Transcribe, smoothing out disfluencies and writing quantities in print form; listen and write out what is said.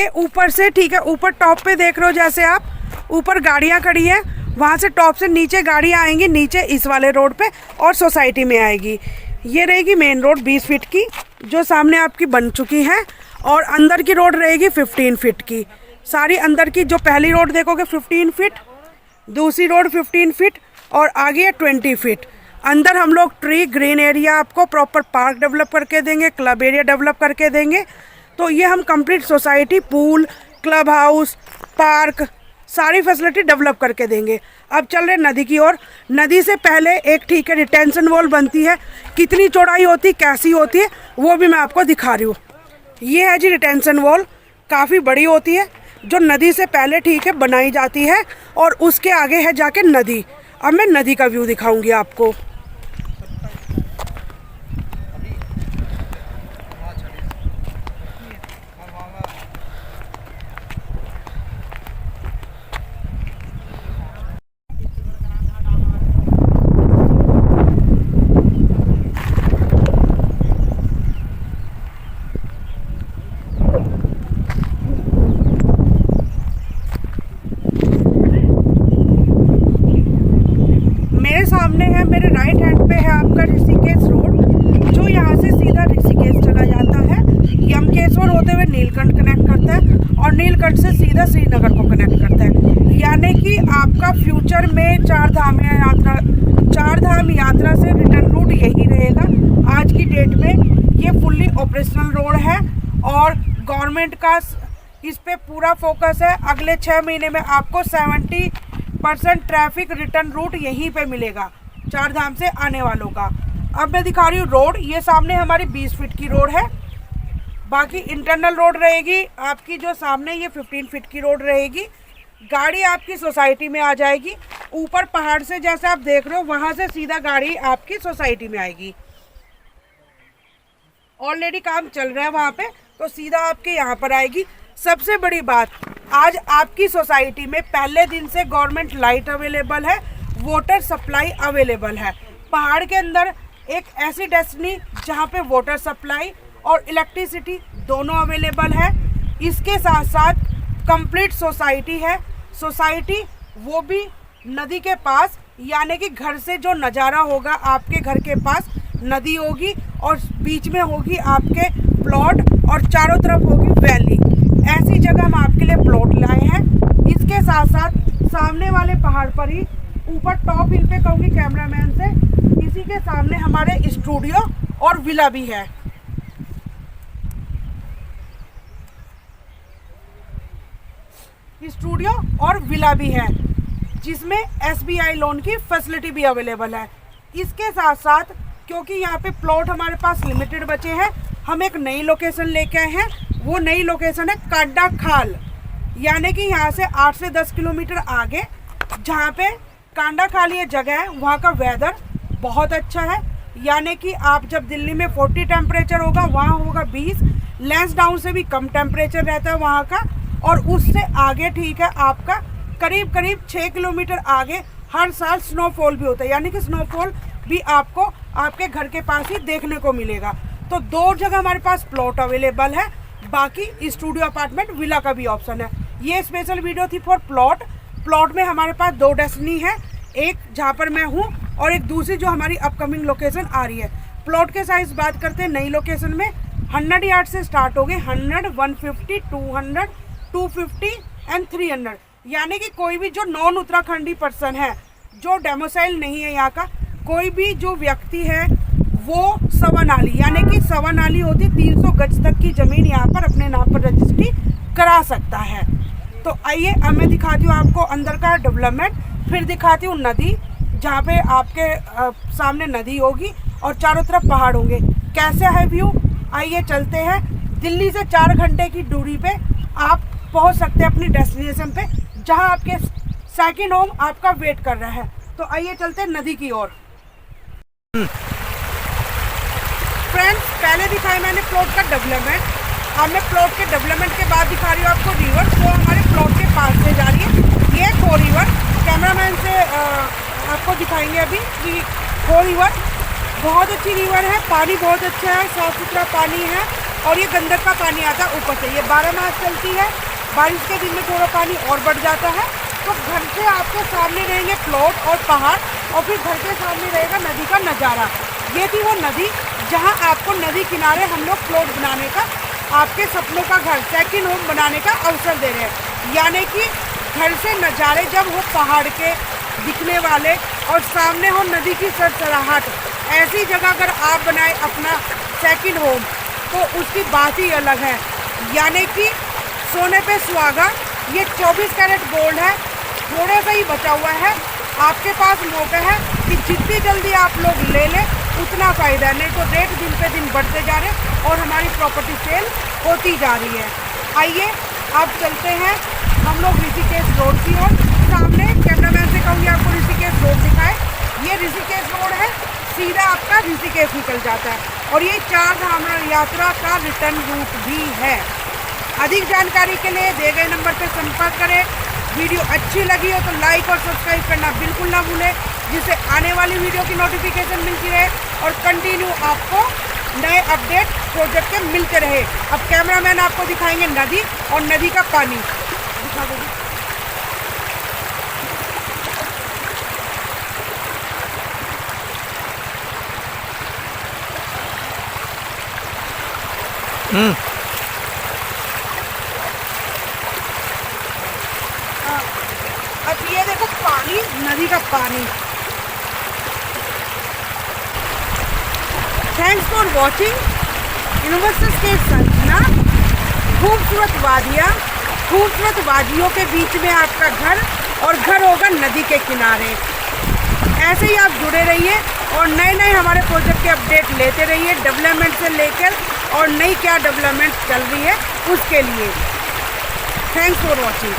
ये ऊपर से, ठीक है, ऊपर टॉप पे देख रहे हो जैसे आप ऊपर गाड़ियाँ खड़ी है, वहाँ से टॉप से नीचे गाड़ियाँ आएंगी नीचे इस वाले रोड पे और सोसाइटी में आएगी। ये रहेगी मेन रोड 20 फीट की जो सामने आपकी बन चुकी है, और अंदर की रोड रहेगी 15 फीट की। सारी अंदर की जो पहली रोड देखोगे 15 फीट, दूसरी रोड 15 फीट और आगे 20 फीट। अंदर हम लोग ट्री ग्रीन एरिया आपको प्रॉपर पार्क डेवलप करके देंगे, क्लब एरिया डेवलप करके देंगे। तो ये हम complete society, pool, club house, park, सारी फैसिलिटी डेवलप करके देंगे। अब चल रहे नदी की ओर। नदी से पहले एक, ठीक है, रिटेंशन वॉल बनती है। कितनी चौड़ाई होती है, कैसी होती है, वो भी मैं आपको दिखा रही हूँ। ये है जी रिटेंशन वॉल, काफ़ी बड़ी होती है जो नदी से पहले, ठीक है, बनाई जाती है और उसके आगे है जाके नदी। अब मैं नदी का व्यू दिखाऊंगी आपको। सामने है, मेरे राइट हैंड पे है आपका ऋषिकेश रोड जो यहाँ से सीधा ऋषिकेश चला जाता है। यमकेश्वर होते हुए नीलकंठ कनेक्ट करता है और नीलकंठ से सीधा श्रीनगर को कनेक्ट करता है। यानी कि आपका फ्यूचर में चार धाम यात्रा से रिटर्न रूट यही रहेगा। आज की डेट में ये फुल्ली ऑपरेशनल रोड है और गवर्नमेंट का इस पे पूरा फोकस है। अगले 6 महीने में आपको 70% ट्रैफिक रिटर्न रूट यहीं पे मिलेगा चार धाम से आने वालों का। अब मैं दिखा रही हूँ रोड। ये सामने हमारी 20 फीट की रोड है, बाकी इंटरनल रोड रहेगी आपकी जो सामने, ये 15 फीट की रोड रहेगी। गाड़ी आपकी सोसाइटी में आ जाएगी। ऊपर पहाड़ से जैसे आप देख रहे हो वहाँ से सीधा गाड़ी आपकी सोसाइटी में आएगी। ऑलरेडी काम चल रहा है वहाँ पे, तो सीधा आपके यहाँ पर आएगी। सबसे बड़ी बात, आज आपकी सोसाइटी में पहले दिन से गवर्नमेंट लाइट अवेलेबल है, वाटर सप्लाई अवेलेबल है। पहाड़ के अंदर एक ऐसी डेस्टिनी जहाँ पे वाटर सप्लाई और इलेक्ट्रिसिटी दोनों अवेलेबल है। इसके साथ साथ कंप्लीट सोसाइटी है। सोसाइटी वो भी नदी के पास, यानी कि घर से जो नज़ारा होगा आपके घर के पास नदी होगी और बीच में होगी आपके प्लॉट और चारों तरफ होगी वैली। ऐसी जगह हम आपके लिए प्लॉट लाए हैं। इसके साथ साथ सामने वाले पहाड़ पर ही ऊपर टॉप हिल पे, कहूँगी कैमरामैन से, इसी के सामने हमारे स्टूडियो और विला भी है। स्टूडियो और विला भी है जिसमें SBI लोन की फैसिलिटी भी अवेलेबल है। इसके साथ साथ क्योंकि यहाँ पे प्लॉट हमारे पास लिमिटेड बचे हैं, हम एक नई लोकेशन लेके आए हैं। वो नई लोकेशन है कांडा खाल, यानी कि यहाँ से 8 से 10 किलोमीटर आगे, जहाँ पे कांडा खाल ये जगह है, वहाँ का वेदर बहुत अच्छा है। यानी कि आप जब दिल्ली में 40 टेम्परेचर होगा, वहाँ होगा 20। लैंसडाउन से भी कम टेम्परेचर रहता है वहाँ का। और उससे आगे, ठीक है, आपका करीब 6 किलोमीटर आगे हर साल स्नोफॉल भी होता है, यानी कि स्नोफॉल भी आपको आपके घर के पास ही देखने को मिलेगा। तो 2 जगह हमारे पास प्लॉट अवेलेबल है। बाकी स्टूडियो अपार्टमेंट विला का भी ऑप्शन है। ये स्पेशल वीडियो थी फॉर प्लॉट। प्लॉट में हमारे पास 2 डेस्टिनी है, एक जहाँ पर मैं हूँ और एक दूसरी जो हमारी अपकमिंग लोकेशन आ रही है। प्लॉट के साइज बात करते हैं, नई लोकेशन में 100 यार्ड से स्टार्ट हो गए, 100, 150, 200, 250 एंड 300। यानी कि कोई भी जो नॉन उत्तराखंडी पर्सन है, जो डेमोसाइल नहीं है यहाँ का, कोई भी जो व्यक्ति है, वो सवा नाली, यानी कि सवा नाली होती 300 गज तक की ज़मीन यहाँ पर अपने नाम पर रजिस्ट्री करा सकता है। तो आइए अब मैं दिखाती हूँ आपको अंदर का डेवलपमेंट, फिर दिखाती हूँ नदी, जहाँ पे आपके सामने नदी होगी और चारों तरफ पहाड़ होंगे। कैसे है व्यू, आइए चलते हैं। दिल्ली से 4 घंटे की दूरी पे आप पहुँच सकते हैं अपनी डेस्टिनेशन पे, जहाँ आपके सेकंड होम आपका वेट कर रहा है। तो आइए चलते हैं नदी की ओर। फ्रेंड्स, पहले दिखाया मैंने प्लॉट का डेवलपमेंट, अब मैं प्लॉट के डेवलपमेंट के बाद दिखा रही हूँ आपको रिवर जो हमारे प्लॉट के पास से जा रही है। ये खो रिवर, कैमरामैन से आपको दिखाएंगे अभी कि खो रिवर बहुत अच्छी रिवर है। पानी बहुत अच्छा है, साफ सुथरा पानी है और ये गंदक का पानी आता है ऊपर से। ये 12 मास चलती है, बारिश के दिन में थोड़ा पानी और बढ़ जाता है। तो घर से आपके सामने रहेंगे प्लॉट और पहाड़, और फिर घर के सामने रहेगा नदी का नज़ारा। ये थी वो नदी जहां आपको नदी किनारे हम लोग प्लॉट बनाने का, आपके सपनों का घर, सेकंड होम बनाने का अवसर दे रहे हैं। यानी कि घर से नज़ारे जब हो पहाड़ के दिखने वाले और सामने हो नदी की सरसराहट, ऐसी जगह अगर आप बनाए अपना सेकंड होम तो उसकी बात ही अलग है। यानी कि सोने पे सुहागा। ये 24 कैरेट गोल्ड है, थोड़ा सा ही बचा हुआ है। आपके पास मौका है कि जितनी जल्दी आप लोग ले लें उतना फ़ायदा है, नहीं तो रेट दिन पे दिन बढ़ते जा रहे हैं और हमारी प्रॉपर्टी सेल होती जा रही है। आइए अब चलते हैं हम लोग ऋषिकेश रोड की ओर। सामने कैमरामैन से कहूँगी आपको ऋषिकेश रोड दिखाए। ये ऋषिकेश रोड है, सीधा आपका ऋषिकेश निकल जाता है और ये 4 धाम यात्रा का रिटर्न रूट भी है। अधिक जानकारी के लिए दिए गए नंबर पर संपर्क करें। वीडियो अच्छी लगी हो तो लाइक और सब्सक्राइब करना बिल्कुल ना भूलें, जिससे आने वाली वीडियो की नोटिफिकेशन मिलती रहे और कंटिन्यू आपको नए अपडेट प्रोजेक्ट के मिलते रहे। अब कैमरामैन आपको दिखाएंगे नदी और नदी का पानी। दिखा दो। अब ये देखो पानी, नदी का पानी। Thanks for watching. यूनिवर्सिटी के संजना, खूबसूरत वादियाँ, खूबसूरत वादियों के बीच में आपका घर और घर होगा नदी के किनारे। ऐसे ही आप जुड़े रहिए और नए नए हमारे प्रोजेक्ट के अपडेट लेते रहिए, डेवलपमेंट से लेकर और नई क्या डेवलपमेंट चल रही है उसके लिए। Thanks for watching.